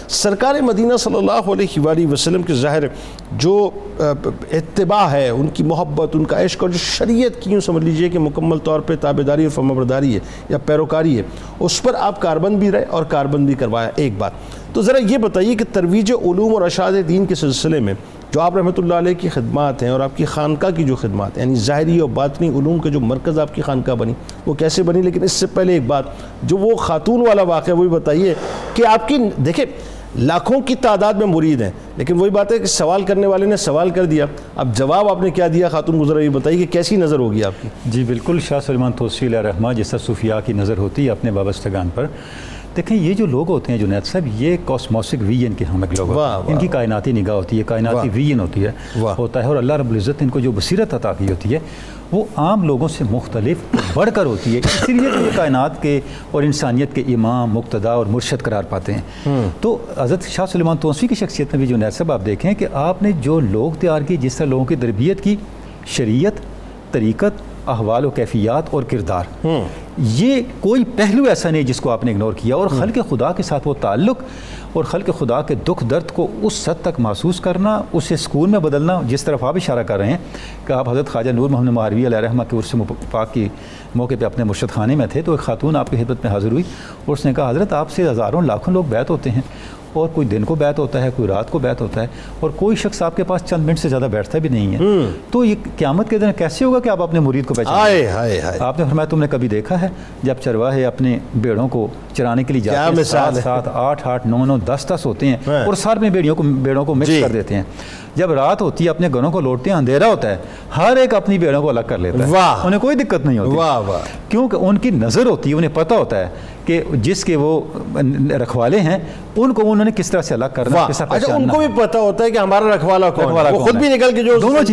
سرکار مدینہ صلی اللہ علیہ وآلہ وسلم کے ظاہر جو اتباع ہے، ان کی محبت، ان کا عشق، اور جو شریعت کی یوں سمجھ لیجئے کہ مکمل طور پہ تابعداری اور فرمانبرداری ہے یا پیروکاری ہے، اس پر آپ کاربند بھی رہے اور کاربند بھی کروایا. ایک بات تو ذرا یہ بتائیے کہ ترویج علوم اور ارشاد دین کے سلسلے میں جو آپ رحمۃ اللہ علیہ کی خدمات ہیں اور آپ کی خانقاہ کی جو خدمات ہیں، یعنی ظاہری اور باطنی علوم کے جو مرکز آپ کی خانقاہ بنی، وہ کیسے بنی؟ لیکن اس سے پہلے ایک بات، جو وہ خاتون والا واقعہ وہ بھی بتائیے کہ آپ کی، دیکھیں لاکھوں کی تعداد میں مرید ہیں، لیکن وہی بات ہے کہ سوال کرنے والے نے سوال کر دیا، اب جواب آپ نے کیا دیا خاتون گزرا، یہ بتائیے کہ کیسی نظر ہوگی آپ کی؟ جی بالکل، شاہ سلیمان توسی علیہ الرحمہ جیسا صوفیاء کی نظر ہوتی ہے اپنے وابستگان پر. دیکھیں یہ جو لوگ ہوتے ہیں جنید صاحب، یہ کاسموسک ویژن کے ہم لوگ ہوتے ہیں. ان کی کائناتی نگاہ ہوتی ہے، کائناتی ویژن ہوتی ہے ہوتا ہے، اور اللہ رب العزت ان کو جو بصیرت عطا کی ہوتی ہے وہ عام لوگوں سے مختلف بڑھ کر ہوتی ہے. اسی لیے یہ کائنات کے اور انسانیت کے امام، مقتدا اور مرشد قرار پاتے ہیں. تو حضرت شاہ سلیمان توسی کی شخصیت میں بھی جنید صاحب آپ دیکھیں کہ آپ نے جو لوگ تیار کی، جس طرح لوگوں کی تربیت کی، شریعت، طریقت، احوال و کیفیات اور کردار، یہ کوئی پہلو ایسا نہیں جس کو آپ نے اگنور کیا. اور خلق خدا کے ساتھ وہ تعلق اور خلق خدا کے دکھ درد کو اس حد تک محسوس کرنا، اسے سکون میں بدلنا، جس طرف آپ اشارہ کر رہے ہیں کہ آپ حضرت خواجہ نور محمد مہاروی علیہ الرحمہ کے عرس پاک کی موقع پہ اپنے مرشد خانے میں تھے، تو ایک خاتون آپ کی خدمت میں حاضر ہوئی اور اس نے کہا حضرت آپ سے ہزاروں لاکھوں لوگ بیعت ہوتے ہیں، اور کوئی دن کو بیعت ہوتا ہے، کوئی رات کو بیعت ہوتا ہے، اور کوئی شخص آپ کے پاس چند منٹ سے زیادہ بیٹھتا بھی نہیں ہے. تو یہ قیامت کے دن کیسے ہوگا کہ آپ اپنے مرید کو پہچانیں؟ آپ نے فرمایا تم نے کبھی دیکھا ہے جب چرواہے اپنے بیڑوں کو چرانے کے لیے جاتے ہیں، 7 8 8 9 9 10 ہوتے ہیں اور سارے میں بیڑوں کو مکس کر دیتے ہیں. جب رات ہوتی ہے اپنے گھروں کو لوٹتے ہیں، اندھیرا ہوتا ہے، ہر ایک اپنی بیڑوں کو الگ کر لیتا ہے، انہیں کوئی دقت نہیں ہوتی، کیونکہ ان کی نظر ہوتی ہے، انہیں پتہ ہوتا ہے کہ جس کے وہ رکھوالے ہیں ان کو انہوں نے کس طرح سے الگ کرنا، کس طرح پہچاننا. ان کو بھی پتہ ہوتا ہے کہ ہمارا رکھوالا کون ہے، وہ خود بھی نکل کے جو دونوں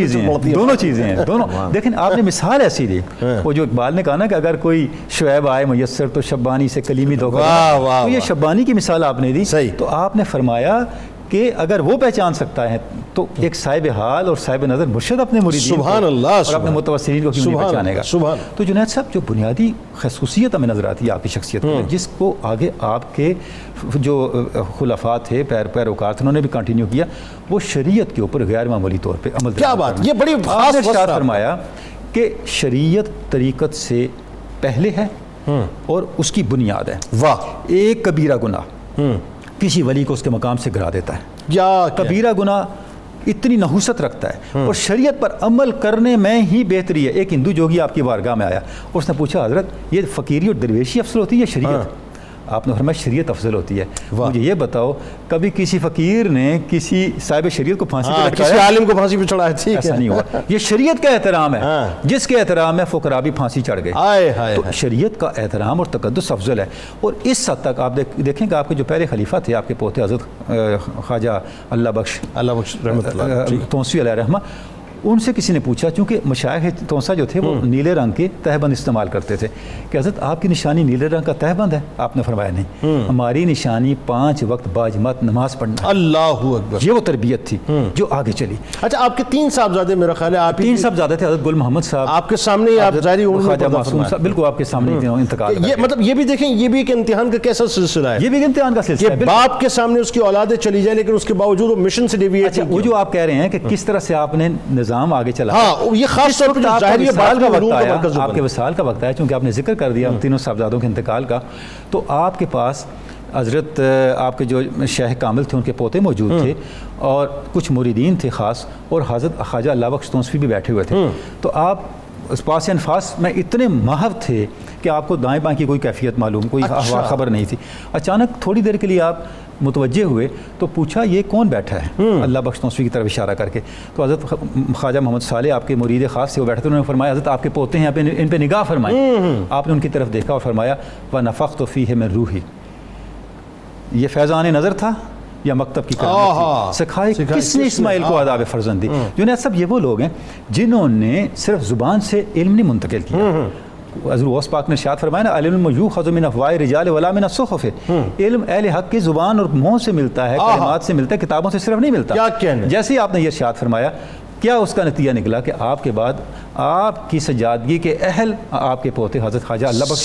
چیزیں ہیں دونوں. دیکھیں آپ نے مثال ایسی دی، وہ جو اقبال نے کہا نا کہ اگر کوئی شعیب آئے میسر تو شبانی سے کلیمی دھوکہ، تو یہ شبانی کی مثال آپ نے دی. تو آپ نے فرمایا کہ اگر وہ پہچان سکتا ہے تو ایک صاحب حال اور صاحب نظر مرشد اپنے مریدین سبحان اللہ اور اپنے متوسلین کو کیوں نہیں پہچانے گا. تو جنید صاحب جو بنیادی خصوصیت ہمیں نظر آتی ہے آپ کی شخصیت میں، جس کو آگے آپ کے جو خلفاء تھے، پیروکار تھے، انہوں نے بھی کنٹینیو کیا، وہ شریعت کے اوپر غیر معمولی طور پہ عمل. کیا بات، یہ بڑی خاص ارشاد فرمایا کہ شریعت طریقت سے پہلے ہے اور اس کی بنیاد ہے. ایک کبیرہ گناہ کسی ولی کو اس کے مقام سے گرا دیتا ہے. کبیرہ گناہ اتنی نحوست رکھتا ہے اور شریعت پر عمل کرنے میں ہی بہتری ہے. ایک ہندو جوگی آپ کی بارگاہ میں آیا، اس نے پوچھا حضرت یہ فقیری اور درویشی افضل ہوتی ہے یا شریعت؟ آپ نے فرمایا شریعت افضل ہوتی ہے. مجھے یہ بتاؤ کبھی کسی فقیر نے کسی صاحب شریعت کو پھانسی پہ لٹکایا؟ کسی عالم کو پھانسی پہ چڑھایا؟ ایسا نہیں ہوا. یہ شریعت کا احترام ہے جس کے احترام میں فقراء بھی پھانسی چڑھ گئے. تو شریعت کا احترام اور تقدس افضل ہے. اور اس حد تک آپ دیکھیں کہ آپ کے جو پہلے خلیفہ تھے، آپ کے پوتے حضرت خواجہ اللہ بخش توسی علیہ الرحمہ، ان سے کسی نے پوچھا، چونکہ مشائخ تونسا جو تھے وہ نیلے رنگ کے تہبند استعمال کرتے تھے، کہ حضرت آپ کی نشانی نیلے رنگ کا تہبند ہے؟ آپ نے فرمایا نہیں، ہماری نشانی 5 وقت باجماعت نماز پڑھنا. اللہ اکبر. یہ وہ تربیت تھی جو آگے چلی. اچھا آپ کے 3 صاحبزادے میرا خیال ہے، آپ 3 صاحبزادے تھے. حضرت گل محمد صاحب آپ کے سامنے ہی، آپ ظاہری خواجہ معصوم صاحب بالکل آپ کے سامنے انتقال. یہ مطلب یہ بھی دیکھیں، یہ بھی ایک امتحان کا کیسا سلسلہ ہے. یہ بھی ایک امتحان کا سلسلہ ہے. باپ کے سامنے اس کی اولادیں چلی جائیں لیکن اس کے باوجود وہ مشن سے ڈیویٹ. وہ جو آپ کہہ رہے ہیں کہ کس طرح سے آپ نے نظام آگے چلا، یہ خاص طور پر ظاہری بات کا وقت آیا، آپ کے وصال کا وقت آیا، چونکہ آپ نے ذکر کر دیا تینوں صاحبزادوں کے انتقال کا، تو آپ کے پاس حضرت آپ کے جو شیخ کامل تھے ان کے پوتے موجود تھے اور کچھ مریدین تھے خاص، اور حضرت خواجہ اللہ بخش توسوی بھی بیٹھے ہوئے تھے. تو آپ اس پاس انفاس میں اتنے محو تھے کہ آپ کو دائیں بائیں کی کوئی کیفیت معلوم، کوئی خبر نہیں تھی. اچانک تھوڑی دیر کے لیے آپ متوجہ ہوئے تو پوچھا یہ کون بیٹھا ہے، اللہ بخش توسوی کی طرف اشارہ کر کے. تو حضرت خواجہ محمد صالح آپ کے مرید خاص سے وہ بیٹھے تھے، انہوں نے فرمایا حضرت آپ کے پوتے ہیں، ان پہ نگاہ فرمائیں. آپ نے ان کی طرف دیکھا اور فرمایا وَنَفَخْتُ فِيهِ مِن روحی. یہ فیضان نظر تھا یا مکتب کی کرامت تھی؟ سکھائے کس نے اسماعیل کو آداب فرزند دی؟ جنید صاحب یہ وہ لوگ ہیں جنہوں نے صرف زبان سے علم نہیں منتقل کیا. حضور غوث پاک نے ارشاد فرمایا نا العلم یؤخذ من افواہ الرجال ولا من الصحف. علم اہل حق کی زبان اور منہ سے ملتا ہے، کلمات سے ملتا ہے، کتابوں سے صرف نہیں ملتا. جیسے ہی آپ نے یہ ارشاد فرمایا، کیا اس کا نتیجہ نکلا کہ آپ کے بعد آپ کی سجادگی کے اہل آپ کے پوتے حضرت خواجہ اللہ بخش